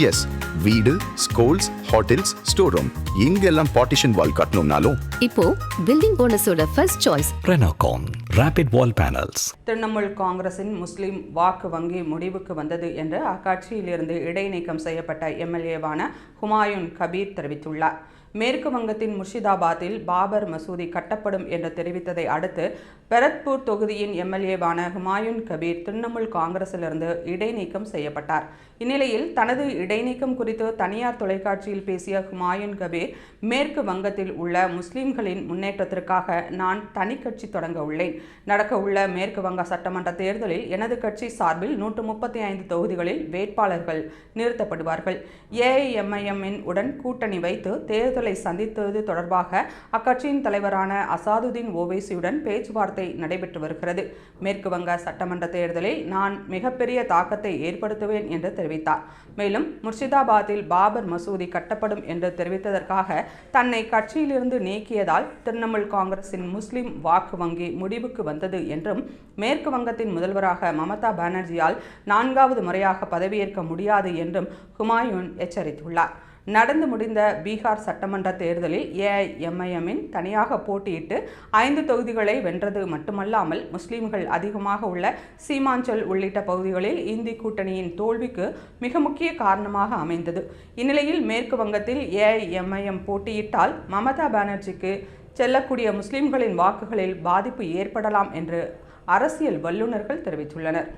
S, வீடு, schools, hotels, store room இங்கெல்லாம் partition wall கட்டணும்னாலும் இப்போ பில்டிங் போனஸோட first choice Renocon Rapid Wall Panels. Trinamool காங்கிரசின் முஸ்லிம் வாக்கு வங்கி முடிவுக்கு வந்தது என்று அக்கட்சியிலிருந்து இடைநீக்கம் செய்யப்பட்ட எம்எல்ஏவான ஹுமாயூன் கபீர் தெரிவித்துள்ளார். மேற்கு வங்கத்தின் முர்ஷிதாபாத்தில் பாபர் மசூதி கட்டப்படும் என்று தெரிவித்ததை அடுத்து பரத்பூர் தொகுதியின் எம்எல்ஏவான ஹுமாயூன் கபீர் திரிணாமுல் காங்கிரசிலிருந்து இடைநீக்கம் செய்யப்பட்டார். இந்நிலையில் தனது இடைநீக்கம் குறித்து தனியார் தொலைக்காட்சியில் பேசிய ஹுமாயூன் கபீர், மேற்கு வங்கத்தில் உள்ள முஸ்லிம்களின் முன்னேற்றத்திற்காக நான் தனி கட்சி தொடங்க உள்ளேன். நடக்க உள்ள மேற்கு வங்க சட்டமன்ற தேர்தலில் எனது கட்சி சார்பில் 135 தொகுதிகளில் வேட்பாளர்கள் நிறுத்தப்படுவார்கள். ஏஐஎம்ஐஎம்மின் உடன் கூட்டணி வைத்து தேர்தலை சந்தித்தது தொடர்பாக அக்கட்சியின் தலைவரான அசாதுதீன் ஓவைசியுடன் பேச்சுவார்த்தை நடைபெற்று வருகிறது. மேற்கு வங்க சட்டமன்ற தேர்தலில் நான் மிகப்பெரிய தாக்கத்தை ஏற்படுத்துவேன் என்று தெரிவித்தார். மேலும் முர்ஷிதாபாத்தில் பாபர் மசூதி கட்டப்படும் என்று தெரிவித்ததற்காக தன்னை கட்சியிலிருந்து நீக்கியதால் திரிணாமுல் காங்கிரசின் முஸ்லிம் வாக்கு வங்கி முடிவுக்கு வந்தது என்றும், மேற்கு வங்கத்தின் முதல்வராக மமதா பானர்ஜியால் 4வது முறையாக பதவியேற்க முடியாது என்றும் ஹுமாயூன் எச்சரித்துள்ளார். நடந்து முடிந்த பீகார் சட்டமன்ற தேர்தலில் ஏஐஎம்ஐஎம்மின் தனியாக போட்டியிட்டு 5 தொகுதிகளை வென்றது மட்டுமல்லாமல் முஸ்லிம்கள் அதிகமாக உள்ள சீமாஞ்சல் உள்ளிட்ட பகுதிகளில் இந்தி கூட்டணியின் தோல்விக்கு மிக முக்கிய காரணமாக அமைந்தது. இந்நிலையில் மேற்கு வங்கத்தில் ஏஐஎம்ஐஎம் போட்டியிட்டால் மமதா பானர்ஜிக்கு செல்லக்கூடிய முஸ்லிம்களின் வாக்குகளில் பாதிப்பு ஏற்படலாம் என்று அரசியல் வல்லுநர்கள் தெரிவித்துள்ளனர்.